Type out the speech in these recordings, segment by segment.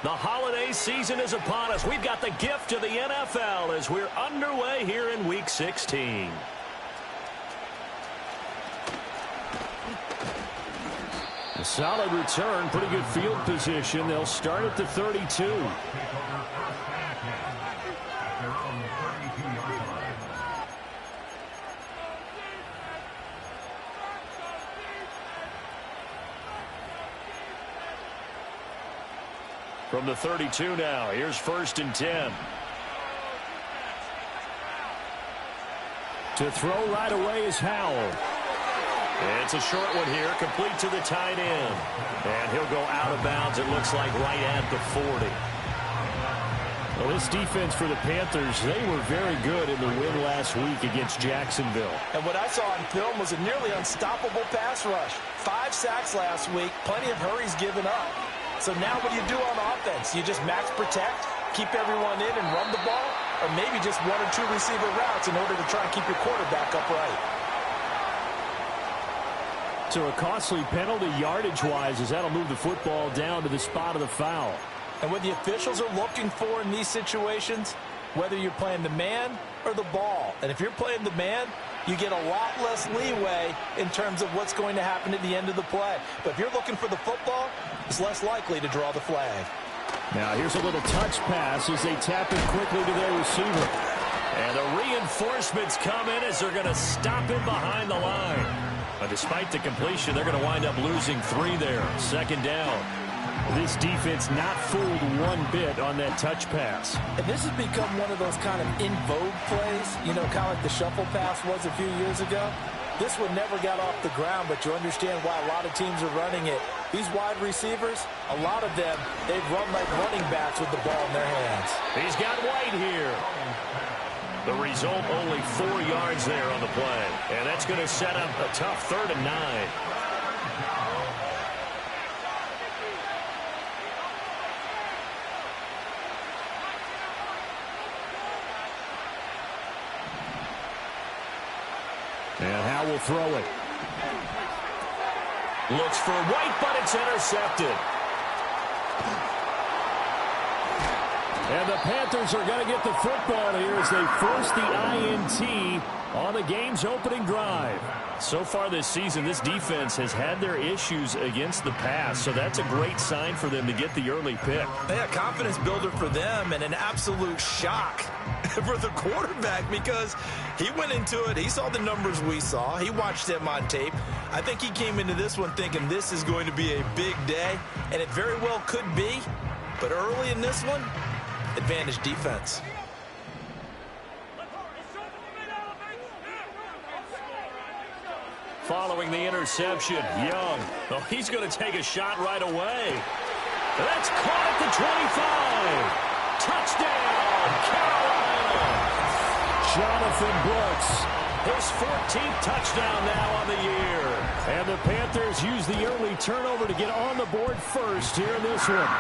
The holiday season is upon us. We've got the gift of the NFL as we're underway here in Week 16. A solid return, pretty good field position. They'll start at the 32. From the 32 now, here's 1st and 10. To throw right away is Howell. It's a short one here, complete to the tight end. And he'll go out of bounds, it looks like, right at the 40. Well, this defense for the Panthers, they were very good in the win last week against Jacksonville. And what I saw on film was a nearly unstoppable pass rush. 5 sacks last week, plenty of hurries given up. So now what do you do on offense? You just max protect, keep everyone in and run the ball, or maybe just 1 or 2 receiver routes in order to try and keep your quarterback upright. So a costly penalty yardage-wise as that'll move the football down to the spot of the foul. And what the officials are looking for in these situations, whether you're playing the man or the ball. And if you're playing the man, you get a lot less leeway in terms of what's going to happen at the end of the play. But if you're looking for the football, it's less likely to draw the flag. Now here's a little touch pass as they tap it quickly to their receiver. And the reinforcements come in as they're going to stop him behind the line. But despite the completion, they're going to wind up losing 3 there. 2nd down. This defense not fooled one bit on that touch pass. And this has become one of those kind of in vogue plays, you know, kind of like the shuffle pass was a few years ago. This one never got off the ground, but you understand why a lot of teams are running it. These wide receivers, a lot of them, they've run like running backs with the ball in their hands. He's got White here. The result, only 4 yards there on the play. And that's going to set up a tough 3rd and 9. And Howe will throw it. Looks for White, but it's intercepted. And the Panthers are going to get the football here as they force the INT on the game's opening drive. So far this season, this defense has had their issues against the pass, so that's a great sign for them to get the early pick. Yeah, confidence builder for them and an absolute shock for the quarterback because he went into it. He saw the numbers we saw. He watched them on tape. I think he came into this one thinking this is going to be a big day, and it very well could be. But early in this one, advantage defense. Following the interception, Young. Oh, he's going to take a shot right away. That's caught at the 25. Touchdown, Carolina. Jonathan Brooks, his 14th touchdown now on the year. And the Panthers use the early turnover to get on the board first here in this one.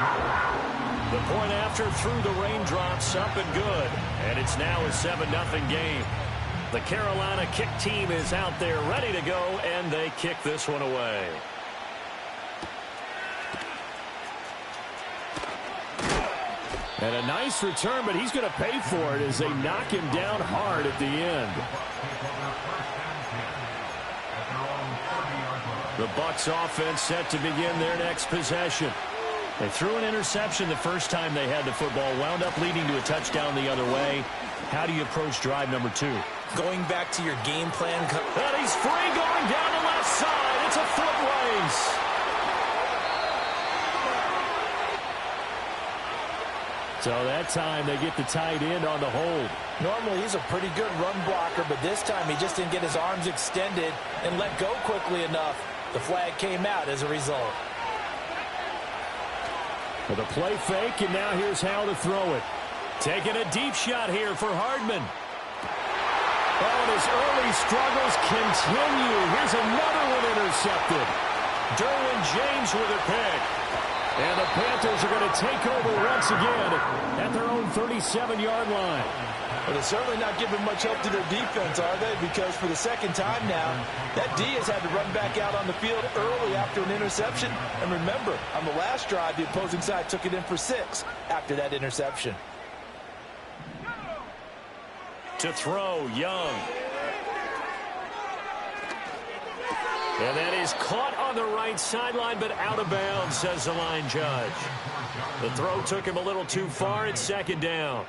The point after through the raindrops, up and good. And it's now a 7-0 game. The Carolina kick team is out there ready to go, and they kick this one away. And a nice return, but he's going to pay for it as they knock him down hard at the end. The Bucs offense set to begin their next possession. They threw an interception the first time they had the football, wound up leading to a touchdown the other way. How do you approach drive number 2? Going back to your game plan. And he's free going down the left side. It's a foot race. So that time they get the tight end on the hold. Normally he's a pretty good run blocker, but this time he just didn't get his arms extended and let go quickly enough. The flag came out as a result. With a play fake, and now here's how to throw it. Taking a deep shot here for Hardman. Oh, and his early struggles continue. Here's another one intercepted. Derwin James with a pick. And the Panthers are going to take over once again at their own 37-yard line. Well, they're certainly not giving much help to their defense, are they? Because for the second time now, that D has had to run back out on the field early after an interception. And remember, on the last drive, the opposing side took it in for 6 after that interception. To throw, Young. And that is caught on the right sideline, but out of bounds, says the line judge. The throw took him a little too far. It's second down.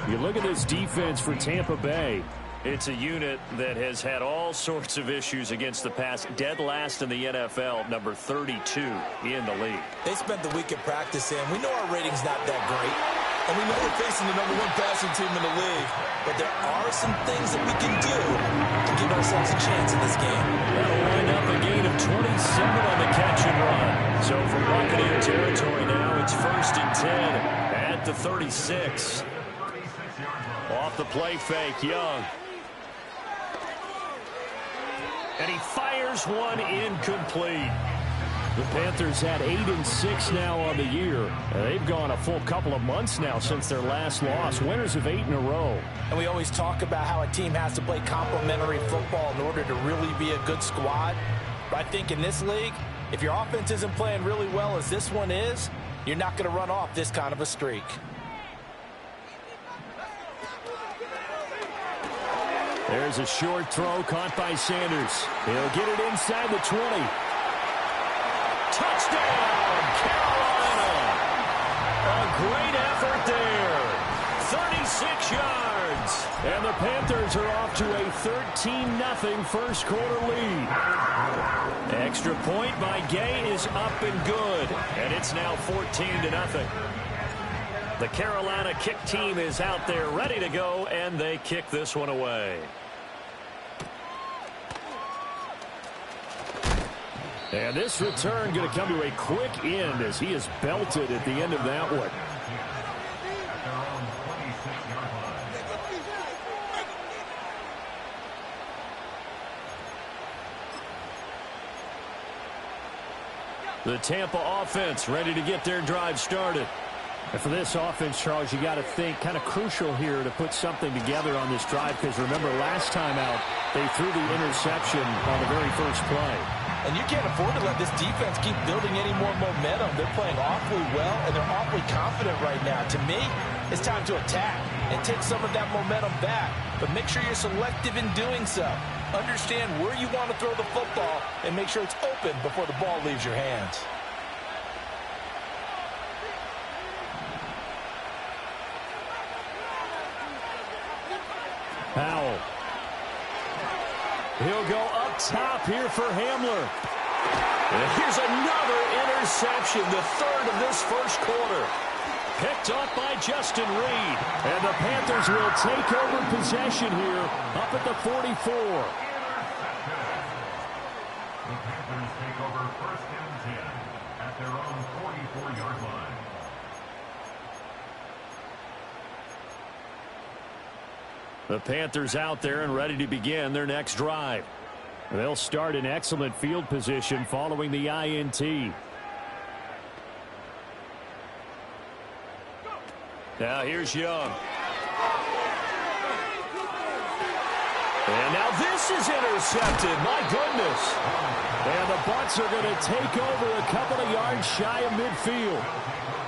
You look at this defense for Tampa Bay. It's a unit that has had all sorts of issues against the pass. Dead last in the NFL, number 32 in the league. They spent the week at practice, and we know our rating's not that great. And we know we're facing the number 1 passing team in the league. But there are some things that we can do to give ourselves a chance in this game. That'll wind up a gain of 27 on the catch and run. So from Buccaneer territory now, it's 1st and 10 at the 36. Off the play fake, Young. And he fires one incomplete. The Panthers had 8-6 now on the year. They've gone a full couple of months now since their last loss. Winners of 8 in a row. And we always talk about how a team has to play complementary football in order to really be a good squad. But I think in this league, if your offense isn't playing really well as this one is, you're not going to run off this kind of a streak. There's a short throw caught by Sanders. He'll get it inside the 20. Touchdown, Carolina. A great effort there. 36 yards. And the Panthers are off to a 13-0 first quarter lead. Extra point by Gay is up and good. And it's now 14-0. The Carolina kick team is out there ready to go, and they kick this one away. And this return going to come to a quick end as he is belted at the end of that one. The Tampa offense ready to get their drive started. And for this offense, Charles, you got to think kind of crucial here to put something together on this drive, because remember last time out they threw the interception on the very first play. And you can't afford to let this defense keep building any more momentum. They're playing awfully well, and they're awfully confident right now. To me, it's time to attack and take some of that momentum back. But make sure you're selective in doing so. Understand where you want to throw the football and make sure it's open before the ball leaves your hands. Powell. He'll go up top here for Hamler. And here's another interception, the third of this first quarter. Picked up by Justin Reed. And the Panthers will take over possession here up at the 44. The Panthers take over 1st and 10 at their own 44-yard line. The Panthers out there and ready to begin their next drive. They'll start in excellent field position following the INT. Now here's Young. And now this is intercepted. My goodness. And the Bucs are going to take over a couple of yards shy of midfield.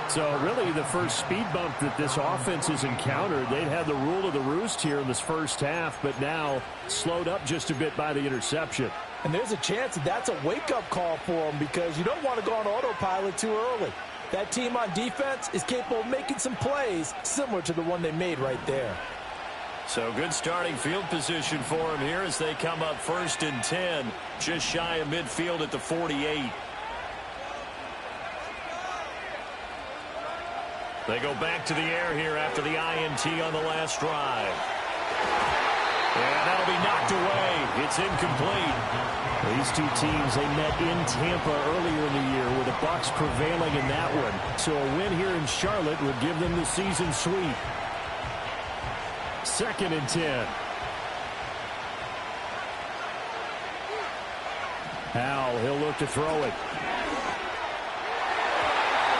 So really the first speed bump that this offense has encountered. They'd had the rule of the roost here in this first half, but now slowed up just a bit by the interception. And there's a chance that that's a wake-up call for them, because you don't want to go on autopilot too early. That team on defense is capable of making some plays similar to the one they made right there. So good starting field position for them here as they come up 1st and 10, just shy of midfield at the 48. They go back to the air here after the INT on the last drive. And that'll be knocked away. It's incomplete. These two teams, they met in Tampa earlier in the year with the Bucs prevailing in that one. So a win here in Charlotte would give them the season sweep. 2nd and 10. Howell, he'll look to throw it.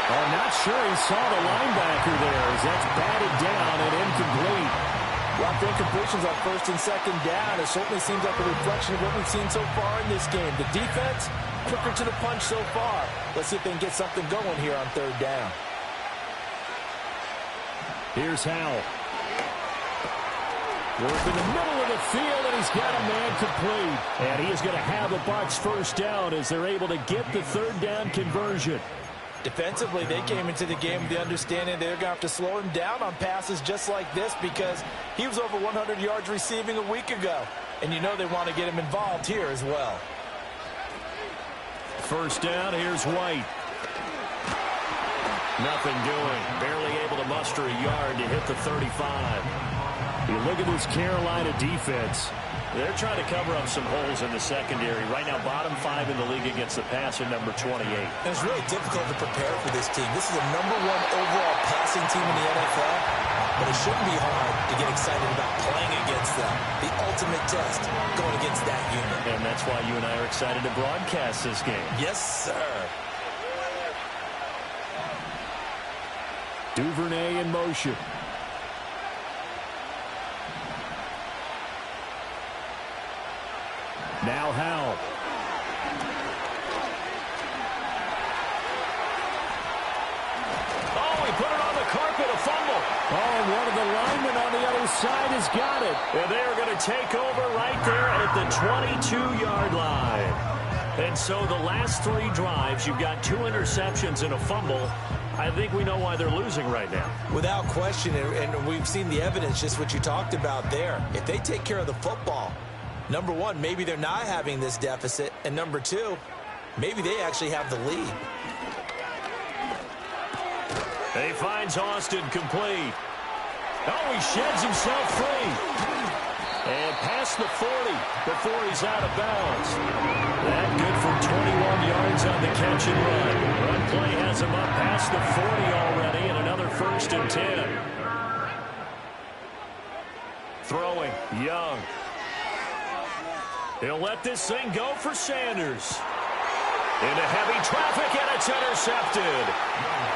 I'm not sure he saw the linebacker there as that's batted down and incomplete. Rough incompletions on first and second down. It certainly seems like a reflection of what we've seen so far in this game. The defense, quicker to the punch so far. Let's see if they can get something going here on third down. Here's Howell. Work in the middle of the field, and he's got a man complete. And he is going to have the Bucs first down as they're able to get the third down conversion. Defensively, they came into the game with the understanding they're going to have to slow him down on passes just like this because he was over 100 yards receiving a week ago. And you know they want to get him involved here as well. First down, here's White. Nothing doing. Barely able to muster a yard to hit the 35. You look at this Carolina defense. They're trying to cover up some holes in the secondary. Right now, bottom 5 in the league against the passer, number 28. And it's really difficult to prepare for this team. This is a #1 overall passing team in the NFL, but it shouldn't be hard to get excited about playing against them. The ultimate test going against that unit. And that's why you and I are excited to broadcast this game. Yes, sir. Duvernay in motion. Now Howell. Oh, he put it on the carpet, a fumble. Oh, and one of the linemen on the other side has got it. And they are going to take over right there at the 22-yard line. And so the last 3 drives, you've got 2 interceptions and a fumble. I think we know why they're losing right now. Without question, and we've seen the evidence, just what you talked about there. If they take care of the football, number 1, maybe they're not having this deficit. And number 2, maybe they actually have the lead. He finds Austin complete. Oh, he sheds himself free. And past the 40 before he's out of bounds. That good for 21 yards on the catch and run. Run play has him up past the 40 already, and another 1st and 10. Throwing, Young. He'll let this thing go for Sanders. Into heavy traffic, and it's intercepted.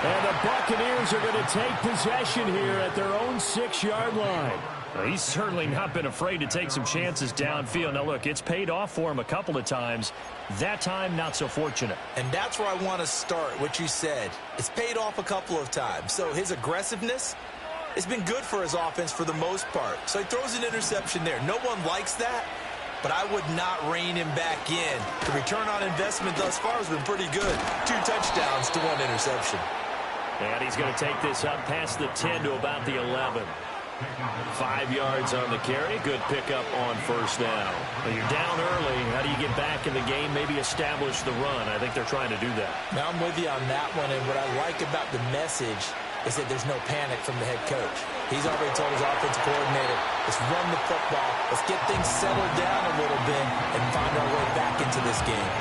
And the Buccaneers are going to take possession here at their own 6-yard line. Well, he's certainly not been afraid to take some chances downfield. Now, look, it's paid off for him a couple of times. That time, not so fortunate. And that's where I want to start, what you said. It's paid off a couple of times. So his aggressiveness, it's been good for his offense for the most part. So he throws an interception there. No one likes that, but I would not rein him back in. The return on investment thus far has been pretty good. 2 touchdowns to 1 interception. And he's going to take this up past the 10 to about the 11. 5 yards on the carry. Good pickup on first down. Well, you're down early. How do you get back in the game? Maybe establish the run. I think they're trying to do that. Now, I'm with you on that one. And what I like about the message is that there's no panic from the head coach. He's already told his offensive coordinator, let's run the football. Let's get things settled down a little bit and find our way back into this game.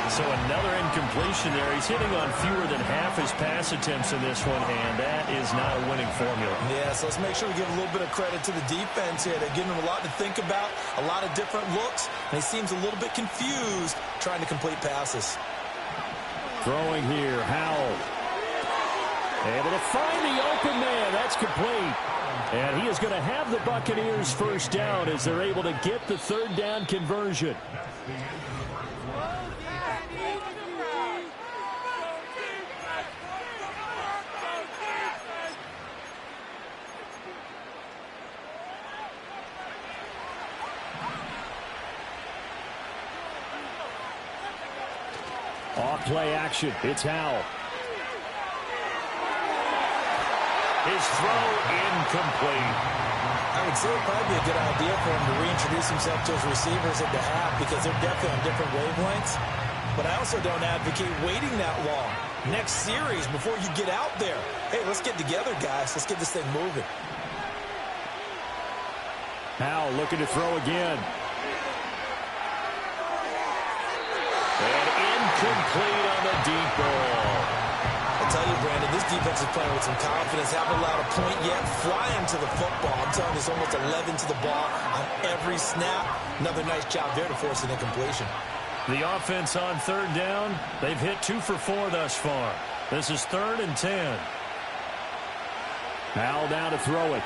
So another incompletion there. He's hitting on fewer than half his pass attempts in this one, and that is not a winning formula. Yeah, so let's make sure we give a little bit of credit to the defense here. They're giving him a lot to think about, a lot of different looks, and he seems a little bit confused trying to complete passes. Throwing here, Howell. Able to find the open man. That's complete. And he is going to have the Buccaneers first down as they're able to get the third down conversion. Off play action. It's Howell. His throw incomplete. I would say it would probably be a good idea for him to reintroduce himself to his receivers at the half because they're definitely on different wavelengths. But I also don't advocate waiting that long. Next series, before you get out there, hey, let's get together, guys. Let's get this thing moving. Howell looking to throw again. And incomplete on the deep ball. I'll tell you, Brandon, this defense is playing with some confidence. Haven't allowed a point yet. Flying to the football. I'm telling you, it's almost 11 to the ball on every snap. Another nice job there to force an incompletion. The offense on third down, they've hit 2 for 4 thus far. This is 3rd and 10. Now down to throw it.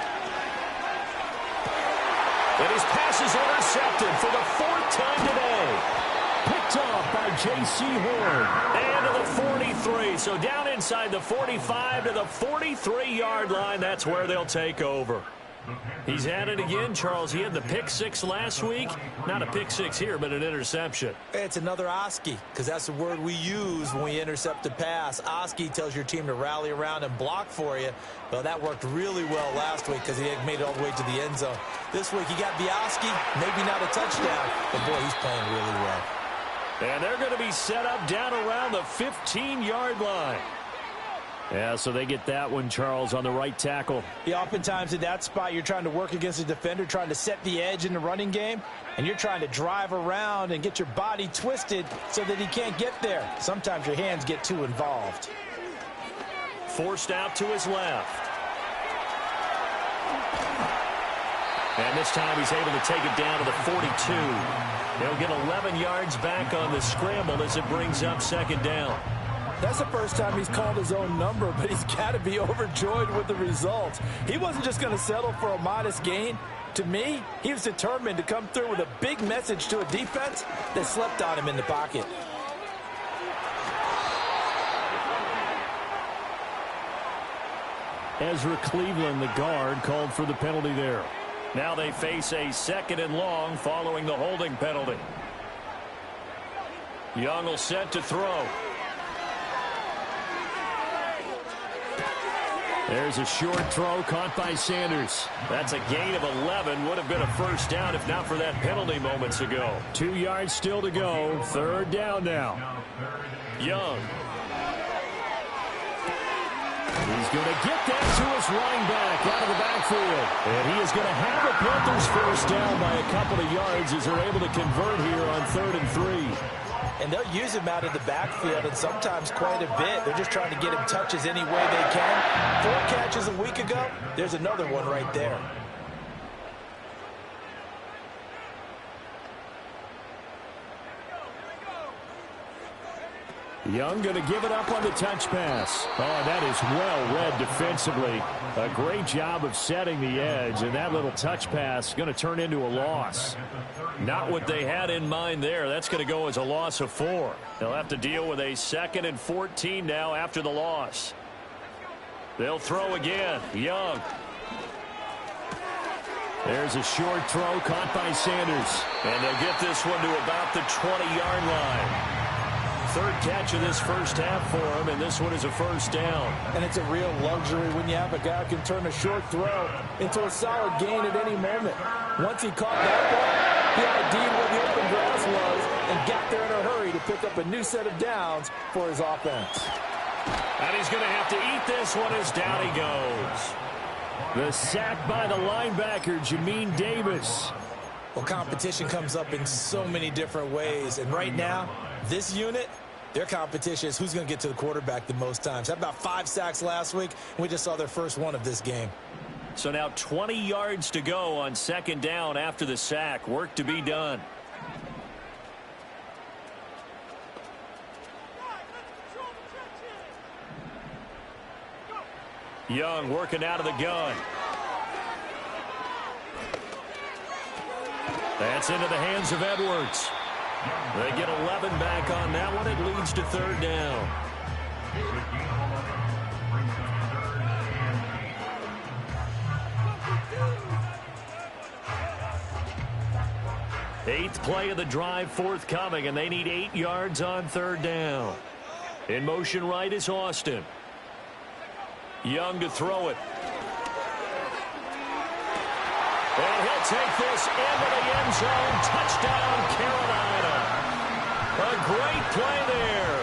And his pass is intercepted for the 4th time today. Picked off by J.C. Horn. And to the 43. So down inside the 45 to the 43-yard line. That's where they'll take over. He's at it again, Charles. He had the pick 6 last week. Not a pick 6 here, but an interception. It's another Oski, because that's the word we use when we intercept a pass. Oski tells your team to rally around and block for you. Well, that worked really well last week because he had made it all the way to the end zone. This week, he got the Oski, maybe not a touchdown, but boy, he's playing really well. And they're going to be set up down around the 15-yard line. Yeah, so they get that one, Charles, on the right tackle. Yeah, oftentimes in that spot, you're trying to work against a defender, trying to set the edge in the running game, and you're trying to drive around and get your body twisted so that he can't get there. Sometimes your hands get too involved. Forced out to his left. And this time he's able to take it down to the 42. They'll get 11 yards back on the scramble as it brings up 2nd down. That's the first time he's called his own number, but he's got to be overjoyed with the results. He wasn't just going to settle for a modest gain. To me, he was determined to come through with a big message to a defense that slept on him in the pocket. Ezra Cleveland, the guard, called for the penalty there. Now they face a 2nd and long following the holding penalty. Young will set to throw. There's a short throw caught by Sanders. That's a gain of 11. Would have been a 1st down if not for that penalty moments ago. 2 yards still to go. 3rd down now. Young. He's going to get that to his running back out of the backfield. And he is going to have the Panthers 1st down by a couple of yards as they're able to convert here on 3rd and 3. And they'll use him out of the backfield, and sometimes quite a bit. They're just trying to get him touches any way they can. 4 catches a week ago. There's another one right there. Young going to give it up on the touch pass. Oh, that is well read defensively. A great job of setting the edge, and that little touch pass is going to turn into a loss. Not what they had in mind there. That's going to go as a loss of 4. They'll have to deal with a 2nd and 14 now after the loss. They'll throw again. Young. There's a short throw caught by Sanders. And they'll get this one to about the 20-yard line. 3rd catch of this 1st half for him, and this one is a 1st down. And it's a real luxury when you have a guy who can turn a short throw into a solid gain at any moment. Once he caught that ball, he ID'd where the open grass was and got there in a hurry to pick up a new set of downs for his offense. And he's going to have to eat this one as down he goes. The sack by the linebacker, Jamin Davis. Well, competition comes up in so many different ways, and right now, this unit, their competition is who's going to get to the quarterback the most times. Had about 5 sacks last week, and we just saw their first one of this game. So now 20 yards to go on 2nd down after the sack. Work to be done. Young working out of the gun. That's into the hands of Edwards. They get 11 back on that one. It leads to 3rd down. Eighth play of the drive forthcoming, and they need 8 yards on 3rd down. In motion right is Austin. Young to throw it. And he'll take this into the end zone. Touchdown, Carolina. A great play there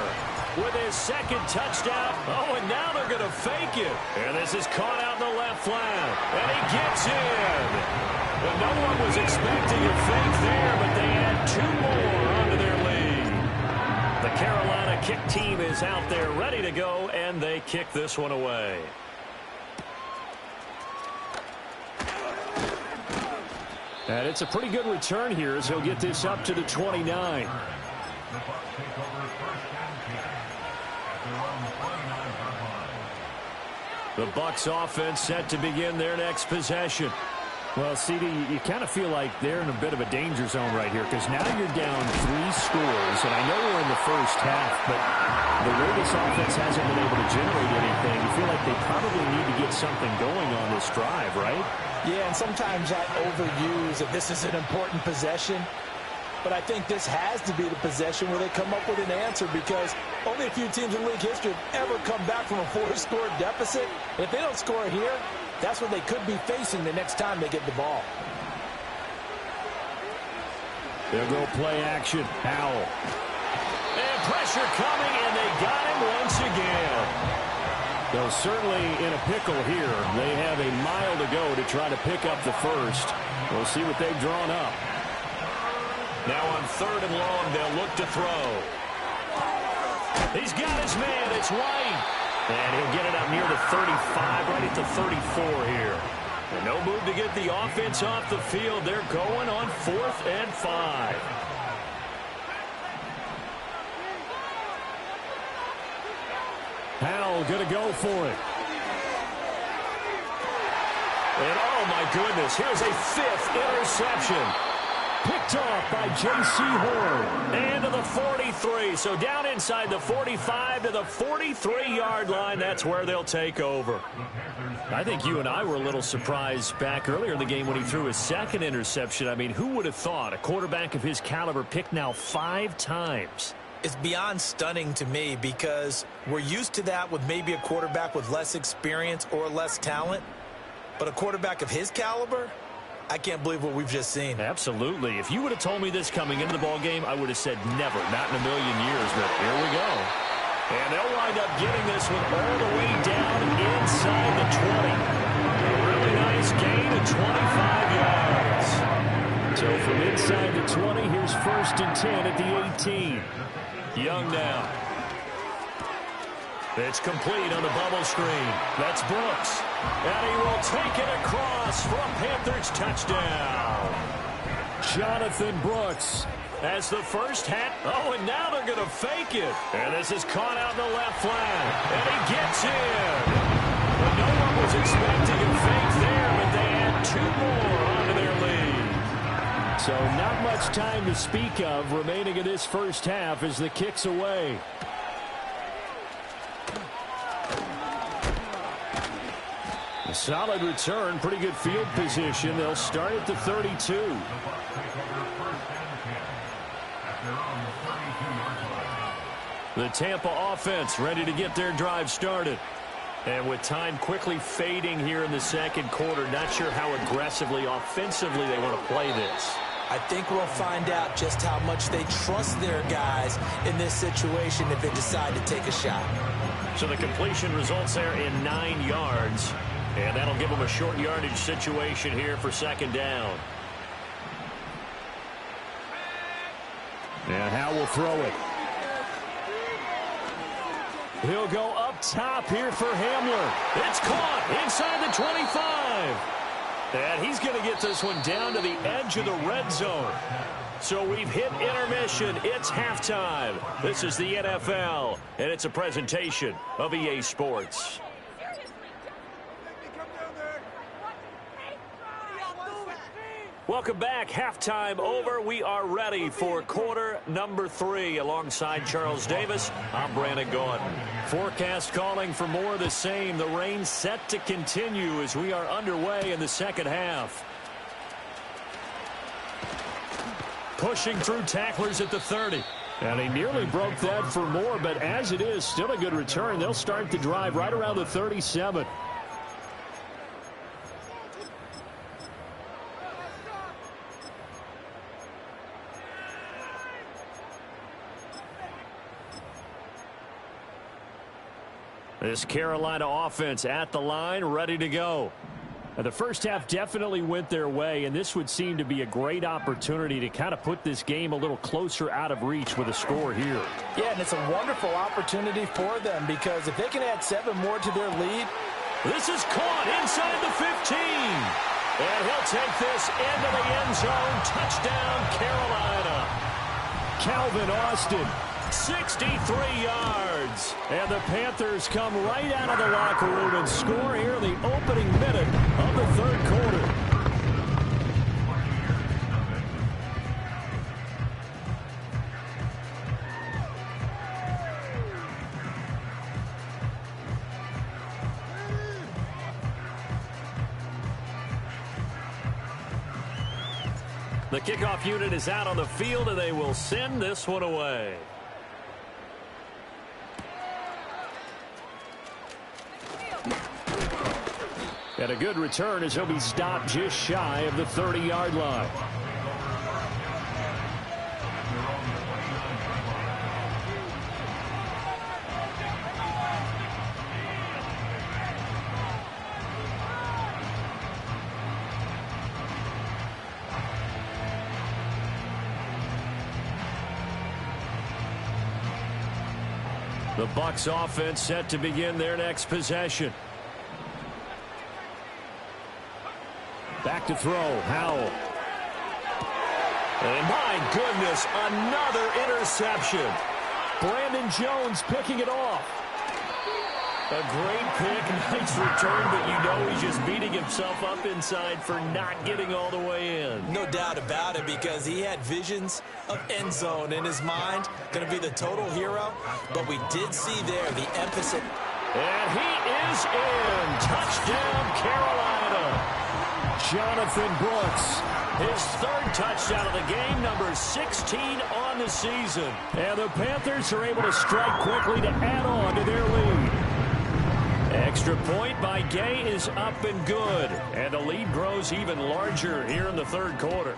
with his 2nd touchdown. Oh, and now they're going to fake it. And this is caught out in the left flat. And he gets in. Well, no one was expecting a fake there, but they add 2 more onto their lead. The Carolina kick team is out there ready to go, and they kick this one away. And it's a pretty good return here as he'll get this up to the 29. at their own 29-yard line. The Bucs offense set to begin their next possession. Well, CD, you kind of feel like they're in a bit of a danger zone right here because now you're down 3 scores, and I know we're in the first half, but the way this offense hasn't been able to generate anything, you feel like they probably need to get something going on this drive, right? Yeah, and sometimes I overuse that this is an important possession, but I think this has to be the possession where they come up with an answer because only a few teams in league history have ever come back from a 4-score deficit. If they don't score here, that's what they could be facing the next time they get the ball. They'll go play action. Howell. And pressure coming, and they got him once again. They're certainly in a pickle here. They have a mile to go to try to pick up the first. We'll see what they've drawn up. Now on 3rd and long, they'll look to throw. He's got his man. It's White. And he'll get it up near the 35, right at the 34 here. And no move to get the offense off the field. They're going on 4th and 5. Howell going to go for it. And oh my goodness, here's a 5th interception. Picked off by J.C. Horn. And to the 43. So down inside the 45 to the 43-yard line. That's where they'll take over. I think you and I were a little surprised back earlier in the game when he threw his 2nd interception. I mean, who would have thought a quarterback of his caliber picked now 5 times? It's beyond stunning to me because we're used to that with maybe a quarterback with less experience or less talent. But a quarterback of his caliber, I can't believe what we've just seen. Absolutely. If you would have told me this coming into the ball game, I would have said never, not in a million years. But here we go. And they'll wind up getting this one all the way down inside the 20. A really nice gain of 25 yards. So from inside the 20, here's 1st and 10 at the 18. Young now. It's complete on the bubble screen. That's Brooks. And he will take it across for a Panthers touchdown. Jonathan Brooks as the first hat. Oh, and now they're going to fake it. And this is caught out in the left flat. And he gets in. But no one was expecting a fake there, but they add 2 more onto their lead. So not much time to speak of remaining in this first half as the kick's away. A solid return, pretty good field position. They'll start at the 32. The Tampa offense ready to get their drive started. And with time quickly fading here in the 2nd quarter, not sure how aggressively, offensively they want to play this. I think we'll find out just how much they trust their guys in this situation if they decide to take a shot. So the completion results there in 9 yards. And that'll give them a short yardage situation here for 2nd down. And Howe will throw it. He'll go up top here for Hamler. It's caught inside the 25. And he's going to get this one down to the edge of the red zone. So we've hit intermission. It's halftime. This is the NFL, and it's a presentation of EA Sports. Welcome back. Halftime over. We are ready for quarter number 3. Alongside Charles Davis, I'm Brandon Gordon. Forecast calling for more of the same. The rain set to continue as we are underway in the 2nd half. Pushing through tacklers at the 30. And he nearly broke that for more, but as it is, still a good return. They'll start the drive right around the 37. This Carolina offense at the line, ready to go. And the first half definitely went their way, and this would seem to be a great opportunity to kind of put this game a little closer out of reach with a score here. Yeah, and it's a wonderful opportunity for them because if they can add 7 more to their lead. This is caught inside the 15. And he'll take this into the end zone. Touchdown, Carolina. Calvin Austin 63 yards. And the Panthers come right out of the locker room and score here in the opening minute of the third quarter. The kickoff unit is out on the field, and they will send this one away. And a good return as he'll be stopped just shy of the 30-yard line. The Bucs offense set to begin their next possession. Back to throw, Howell. And my goodness, another interception. Brandon Jones picking it off. A great pick, nice return, but you know he's just beating himself up inside for not getting all the way in. No doubt about it, because he had visions of end zone in his mind. Going to be the total hero, but we did see there the emphasis. And he is in. Touchdown, Carolina. Jonathan Brooks, his third touchdown of the game, number 16 on the season. And the Panthers are able to strike quickly to add on to their lead. Extra point by Gay is up and good. And the lead grows even larger here in the third quarter.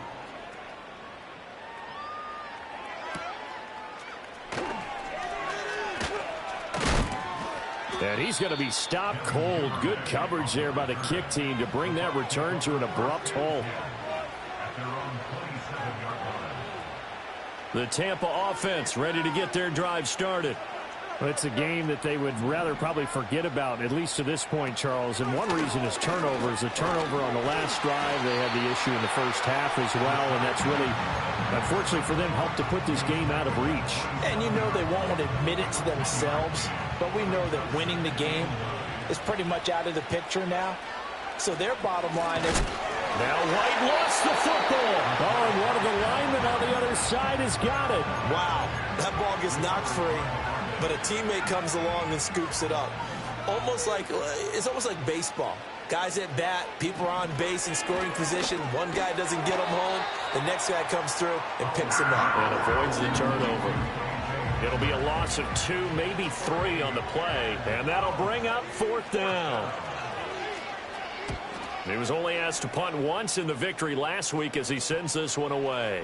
And he's going to be stopped cold. Good coverage there by the kick team to bring that return to an abrupt halt. The Tampa offense ready to get their drive started. Well, it's a game that they would rather probably forget about, at least to this point, Charles. And one reason is turnovers. A turnover on the last drive. They had the issue in the first half as well, and that's really, unfortunately for them, helped to put this game out of reach. And you know they won't admit it to themselves, but we know that winning the game is pretty much out of the picture now. So their bottom line is... Now White lost the football. Oh, and one of the linemen on the other side has got it. Wow, that ball gets knocked free, but a teammate comes along and scoops it up. It's almost like baseball. Guys at bat, people are on base in scoring position. One guy doesn't get them home. The next guy comes through and picks him up. And avoids the turnover. It'll be a loss of 2, maybe 3 on the play. And that'll bring up fourth down. He was only asked to punt once in the victory last week as he sends this one away.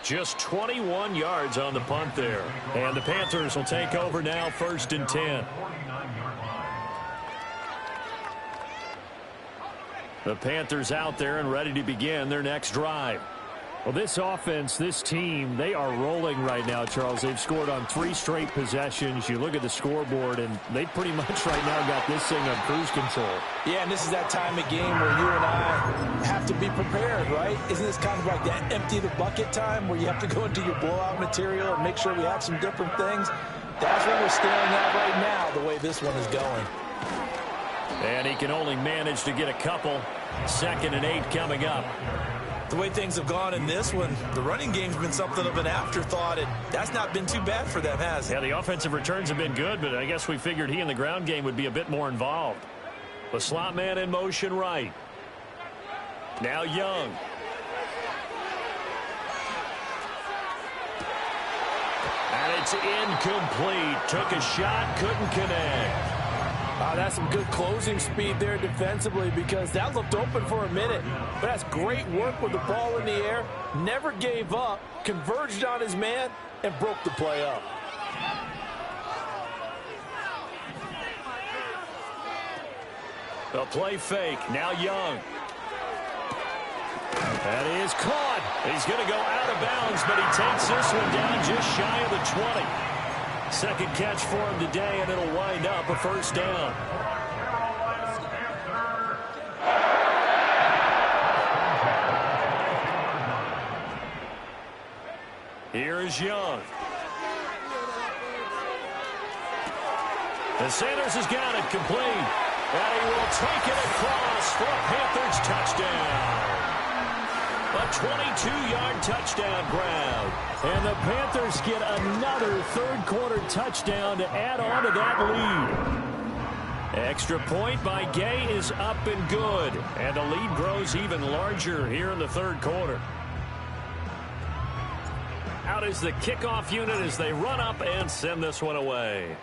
Just 21 yards on the punt there. And the Panthers will take over now, 1st and 10. The Panthers out there and ready to begin their next drive. Well, this offense, this team, they are rolling right now, Charles. They've scored on 3 straight possessions. You look at the scoreboard, and they pretty much right now got this thing on cruise control. Yeah, and this is that time of game where you and I have to be prepared, right? Isn't this kind of like that empty the bucket time where you have to go into your blowout material and make sure we have some different things? That's what we're staring at right now, the way this one is going. And he can only manage to get a couple. 2nd and 8 coming up. The way things have gone in this one, the running game's been something of an afterthought, and that's not been too bad for them, has it? Yeah, the offensive returns have been good, but I guess we figured he in the ground game would be a bit more involved. The slot man in motion right. Now Young. And it's incomplete. Took a shot, couldn't connect. That's some good closing speed there defensively, because that looked open for a minute. But that's great work with the ball in the air. Never gave up, converged on his man, and broke the play up. A play fake. Now Young. That is caught. He's going to go out of bounds, but he takes this one down just shy of the 20. Second catch for him today, and it'll wind up a 1st down. Here is Young. And Sanders has got it complete. And he will take it across for a Panthers touchdown. A 22-yard touchdown grab. And the Panthers get another third-quarter touchdown to add on to that lead. Extra point by Gay is up and good. And the lead grows even larger here in the third quarter. Out is the kickoff unit as they run up and send this one away.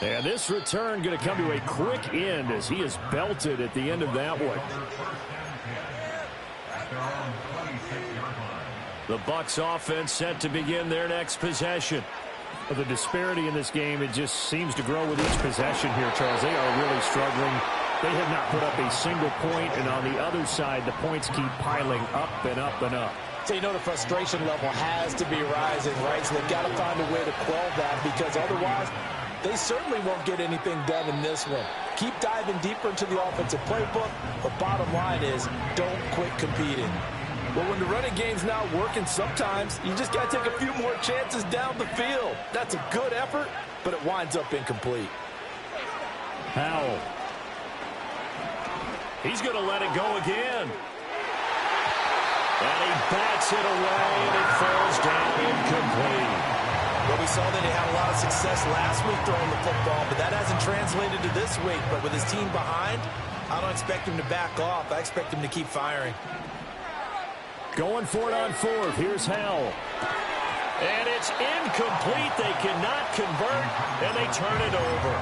And this return going to come to a quick end as he is belted at the end of that one. The Bucs offense set to begin their next possession. The disparity in this game, it just seems to grow with each possession here, Charles. They are really struggling. They have not put up a single point, and on the other side, the points keep piling up and up and up. So you know the frustration level has to be rising, right? So they've got to find a way to quell that, because otherwise they certainly won't get anything done in this one. Keep diving deeper into the offensive playbook, but bottom line is don't quit competing. Well, when the running game's not working, sometimes you just got to take a few more chances down the field. That's a good effort, but it winds up incomplete. Howell. He's going to let it go again. And he bats it away, and it falls down incomplete. Well, we saw that he had a lot of success last week throwing the football, but that hasn't translated to this week. But with his team behind, I don't expect him to back off. I expect him to keep firing. Going for it on fourth. Here's Howell. And it's incomplete. They cannot convert, and they turn it over.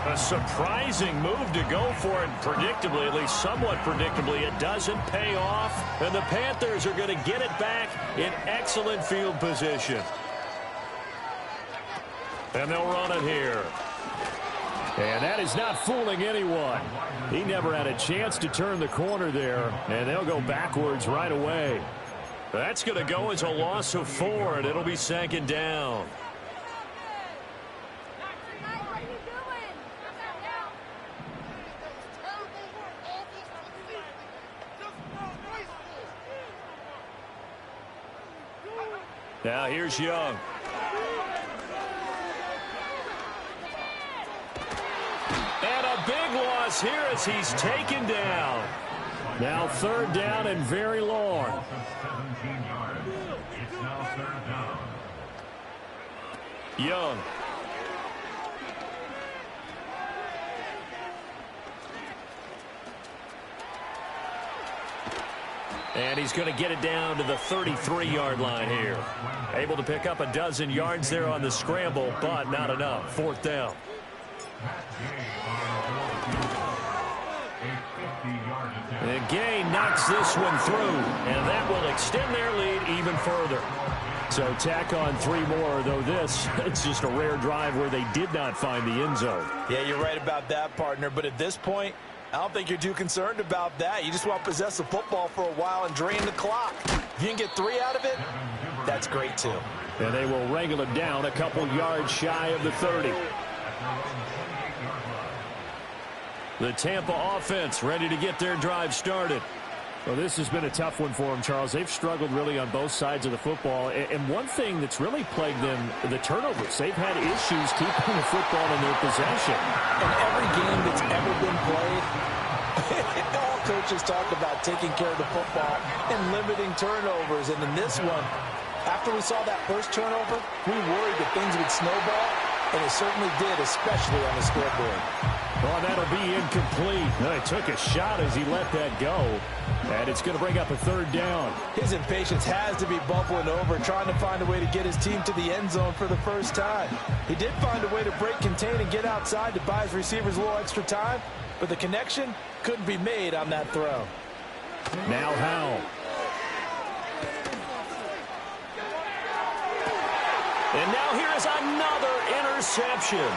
A surprising move to go for it. Predictably, at least somewhat predictably, it doesn't pay off. And the Panthers are going to get it back in excellent field position. And they'll run it here. And that is not fooling anyone. He never had a chance to turn the corner there, and they'll go backwards right away. That's going to go as a loss of 4, and it'll be second down. Now here's Young. And a big loss here as he's taken down. Now third down and very long. 17 yards. It's now third down. Young. And he's going to get it down to the 33-yard line here. Able to pick up a dozen yards there on the scramble, but not enough. Fourth down. And Gay knocks this one through, and that will extend their lead even further. So tack on 3 more, though this, it's just a rare drive where they did not find the end zone. Yeah, you're right about that, partner. But at this point, I don't think you're too concerned about that. You just want to possess the football for a while and drain the clock. If you can get 3 out of it, that's great too. And they will wrangle it down a couple yards shy of the 30. The Tampa offense ready to get their drive started. Well, this has been a tough one for them, Charles. They've struggled really on both sides of the football. And one thing that's really plagued them, the turnovers. They've had issues keeping the football in their possession. In every game that's ever been played, all coaches talk about taking care of the football and limiting turnovers. And in this one, after we saw that first turnover, we worried that things would snowball, and it certainly did, especially on the scoreboard. Oh, that'll be incomplete. He took a shot as he let that go. And it's going to bring up a third down. His impatience has to be bubbling over, trying to find a way to get his team to the end zone for the first time. He did find a way to break contain and get outside to buy his receivers a little extra time, but the connection couldn't be made on that throw. Now Howell. And now here is another interception.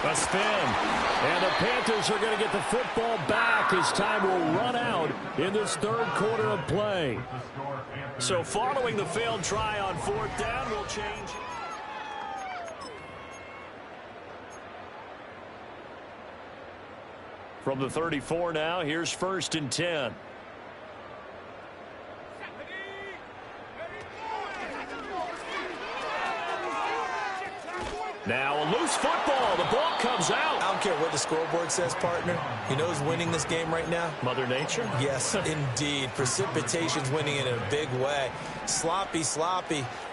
A spin. And the Panthers are going to get the football back as time will run out in this third quarter of play. So following the failed try on fourth down will change. From the 34 now, here's 1st and 10. Now a loose football. The ball comes out. I don't care what the scoreboard says, partner. You know who's winning this game right now? Mother Nature? Yes, indeed. Precipitation's winning it in a big way. Sloppy,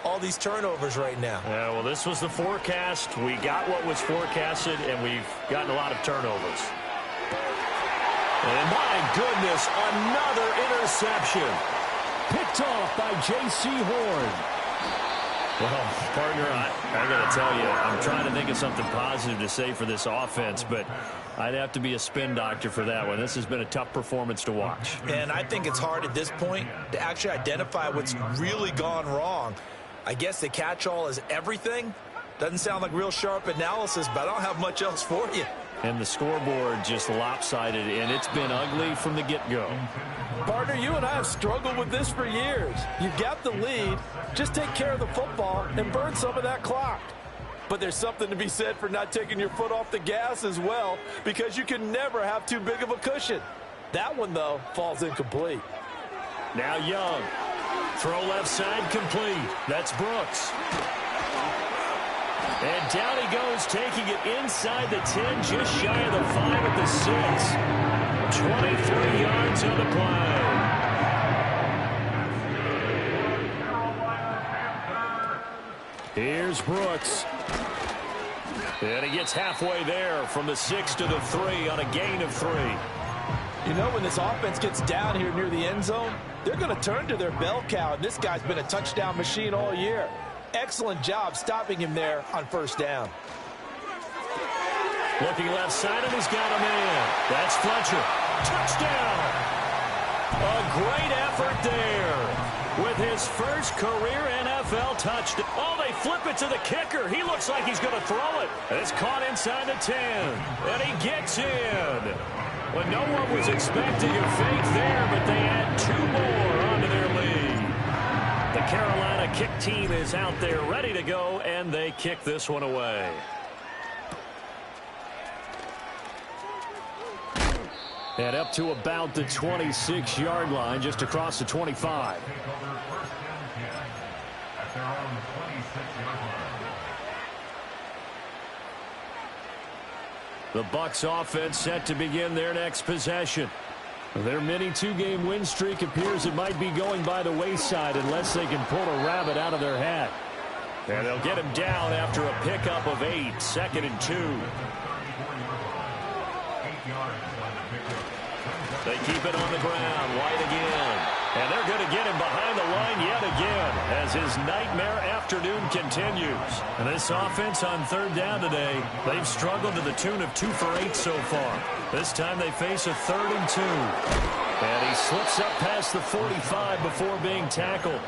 all these turnovers right now. Yeah, well, this was the forecast. We got what was forecasted, and we've gotten a lot of turnovers. And my goodness, another interception. Picked off by J.C. Horn. Well, partner, I got to tell you, I'm trying to think of something positive to say for this offense, but I'd have to be a spin doctor for that one. This has been a tough performance to watch. And I think it's hard at this point to actually identify what's really gone wrong. I guess the catch-all is everything. Doesn't sound like real sharp analysis, but I don't have much else for you. And the scoreboard just lopsided, and it's been ugly from the get-go. Partner, you and I have struggled with this for years. You've got the lead. Just take care of the football and burn some of that clock. But there's something to be said for not taking your foot off the gas as well, because you can never have too big of a cushion. That one, though, falls incomplete. Now Young. Throw left side complete. That's Brooks. And down he goes, taking it inside the 10, just shy of the 5 at the 6. 23 yards on the play. Here's Brooks. And he gets halfway there from the 6 to the 3 on a gain of 3. You know, when this offense gets down here near the end zone, they're going to turn to their bell cow, and this guy's been a touchdown machine all year. Excellent job stopping him there on first down. Looking left side, and he's got a man. That's Fletcher. Touchdown! A great effort there with his first career NFL touchdown. Oh, they flip it to the kicker. He looks like he's going to throw it. It's caught inside the 10, and he gets in. Well, no one was expecting a fake there, but they add 2 more onto their lead. The Carolina kick team is out there ready to go, and they kick this one away. And up to about the 26-yard line, just across the 25. The Bucs offense set to begin their next possession. Their mini 2-game win streak appears it might be going by the wayside unless they can pull a rabbit out of their hat. And they'll get him down after a pickup of 8, 2nd and 2. They keep it on the ground. White again. And they're going to get him behind the line yet again as his nightmare afternoon continues. And this offense on 3rd down today, they've struggled to the tune of 2 for 8 so far. This time they face a 3rd and 2. And he slips up past the 45 before being tackled.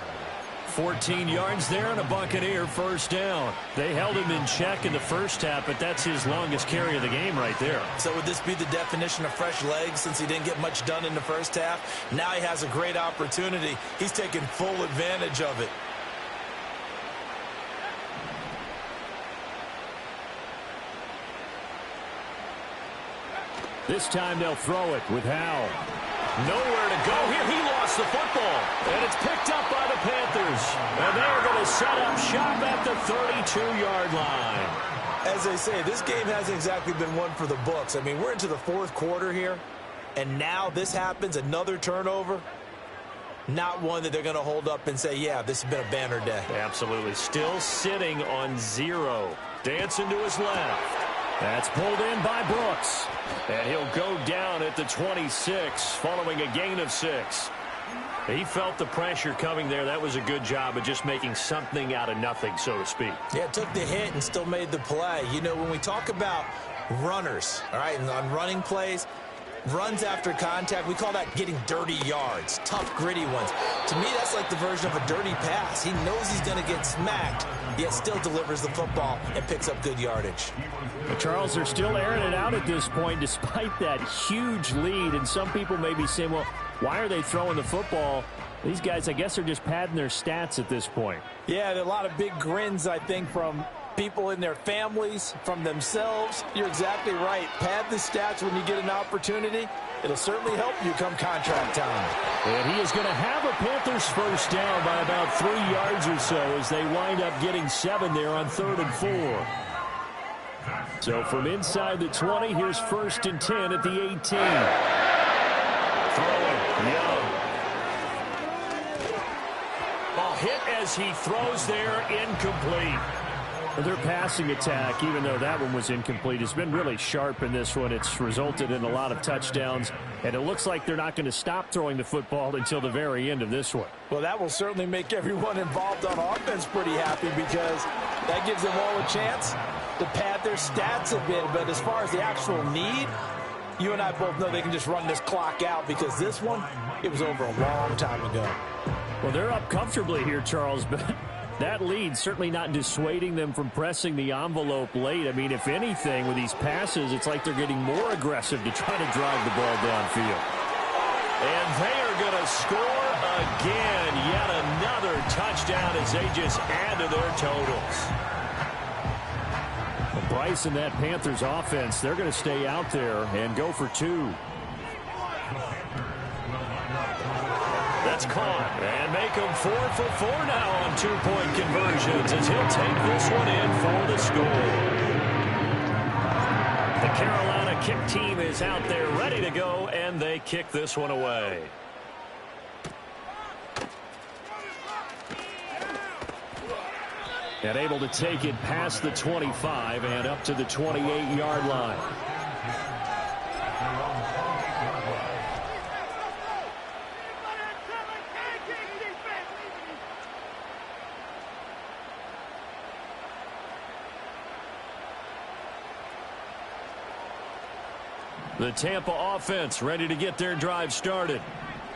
14 yards there and a Buccaneer first down. They held him in check in the first half, but that's his longest carry of the game right there. So would this be the definition of fresh legs since he didn't get much done in the first half? Now he has a great opportunity. He's taking full advantage of it. This time they'll throw it with Howell. Nowhere to go here. He lost the football. And it's picked up by the Panthers. And they're going to set up shop at the 32-yard line. As they say, this game hasn't exactly been one for the books. I mean, we're into the 4th quarter here. And now this happens, another turnover. Not one that they're going to hold up and say, yeah, this has been a banner day. Absolutely. Still sitting on 0. Dancing to his left. That's pulled in by Brooks. And he'll go down at the 26 following a gain of 6. He felt the pressure coming there. That was a good job of just making something out of nothing, so to speak. Yeah, took the hit and still made the play. You know, when we talk about runners, all right, and on running plays, runs after contact, we call that getting dirty yards, tough, gritty ones. To me, that's like the version of a dirty pass. He knows he's going to get smacked, yet still delivers the football and picks up good yardage. But Charles, they're still airing it out at this point despite that huge lead. And some people may be saying, well, why are they throwing the football? These guys, I guess, are just padding their stats at this point. Yeah, there are a lot of big grins, I think, from people in their families, from themselves. You're exactly right. Pad the stats when you get an opportunity. It'll certainly help you come contract time. And he is going to have a Panthers first down by about 3 yards or so as they wind up getting 7 there on 3rd and 4. So from inside the 20, here's 1st and 10 at the 18. Throwing, Young. Ball hit as he throws there, incomplete. Their passing attack, even though that one was incomplete, has been really sharp in this one. It's resulted in a lot of touchdowns, and it looks like they're not going to stop throwing the football until the very end of this one. Well, that will certainly make everyone involved on offense pretty happy because that gives them all a chance to pad their stats a bit. But as far as the actual need, you and I both know they can just run this clock out because this one, it was over a long time ago. Well, they're up comfortably here, Charles, but that lead certainly not dissuading them from pressing the envelope late. I mean, if anything, with these passes, it's like they're getting more aggressive to try to drive the ball downfield. And they are going to score again. Yet another touchdown as they just add to their totals. Well, Bryce and that Panthers offense, they're going to stay out there and go for 2. That's caught. And make him 4 for 4 now on 2-point conversions as he'll take this one in for the score. The Carolina kick team is out there ready to go, and they kick this one away. And able to take it past the 25 and up to the 28-yard line. The Tampa offense ready to get their drive started.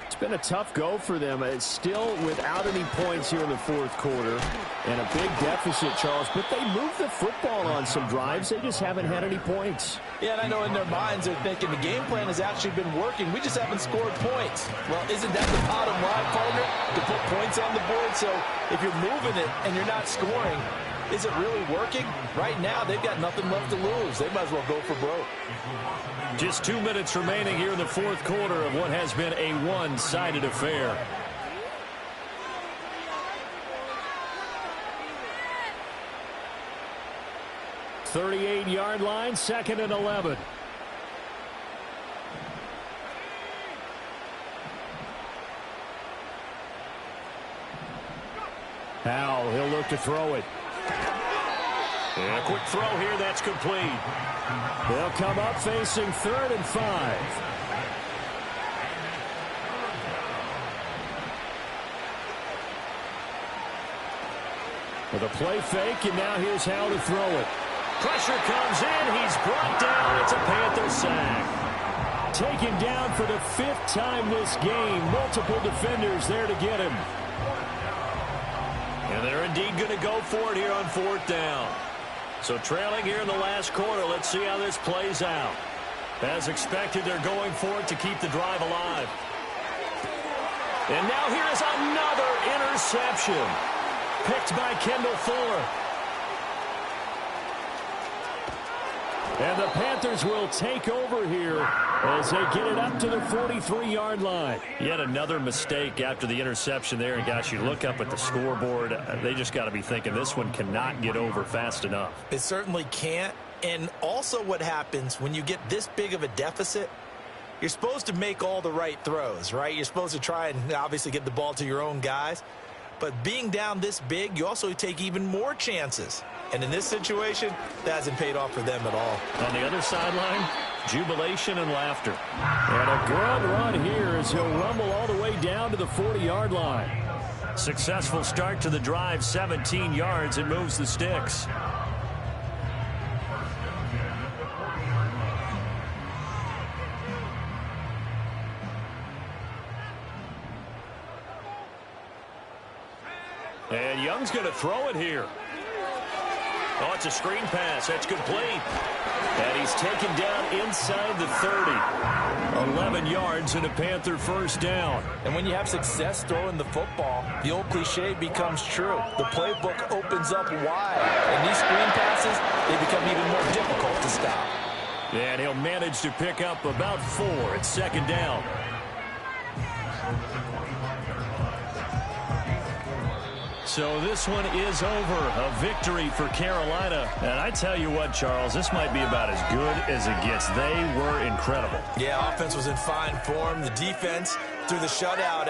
It's been a tough go for them. It's still without any points here in the 4th quarter and a big deficit, Charles, but they moved the football on some drives. They just haven't had any points. Yeah, and I know in their minds they're thinking the game plan has actually been working. We just haven't scored points. Well, isn't that the bottom line, partner? To put points on the board. So if you're moving it and you're not scoring, is it really working? Right now, they've got nothing left to lose. They might as well go for broke. Just 2 minutes remaining here in the 4th quarter of what has been a one-sided affair. $38-yard line, 2nd and 11. Howell, he'll look to throw it. And a quick throw here, that's complete. They'll come up facing 3rd and 5. With a play fake, and now here's how to throw it. Pressure comes in, he's brought down, it's a Panther sack. Taken down for the 5th time this game. Multiple defenders there to get him. And they're indeed going to go for it here on 4th down. So trailing here in the last quarter, let's see how this plays out. As expected, they're going for it to keep the drive alive. And now here is another interception. Picked by Kendall Fuller. And the Panthers will take over here as they get it up to the 43-yard line. Yet another mistake after the interception there. And, gosh, you look up at the scoreboard. They just got to be thinking this one cannot get over fast enough. It certainly can't. And also what happens when you get this big of a deficit, you're supposed to make all the right throws, right? You're supposed to try and obviously get the ball to your own guys. But being down this big, you also take even more chances. And in this situation, that hasn't paid off for them at all. On the other sideline, jubilation and laughter. And a good run here as he'll rumble all the way down to the 40-yard line. Successful start to the drive, 17 yards, and moves the sticks. And Young's going to throw it here. Oh, it's a screen pass. That's complete. And he's taken down inside the 30. 11 yards and a Panther 1st down. And when you have success throwing the football, the old cliche becomes true. The playbook opens up wide. And these screen passes, they become even more difficult to stop. And he'll manage to pick up about 4 at 2nd down. So this one is over. A victory for Carolina. And I tell you what, Charles, this might be about as good as it gets. They were incredible. Yeah, offense was in fine form. The defense threw the shutout out.